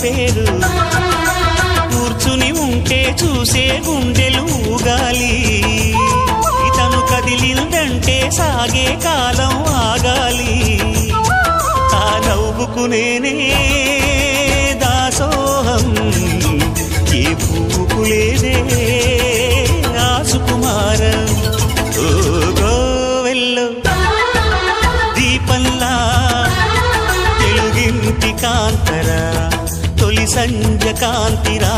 పేరు కూర్చుని ఉంటే చూసే గుండెలు ఊగాలి ఇతను కదిలిందంటే సాగే కాలం ఆగాలి ఆ నవ్వుకు నేనే దాసోహం ఏ పువ్వుకు లేదే ఆ సుకుమారం ఓ గోవెల్లో దీపంలా తెలుగింటి కాంతరా తొలి సంజ కాంతిరా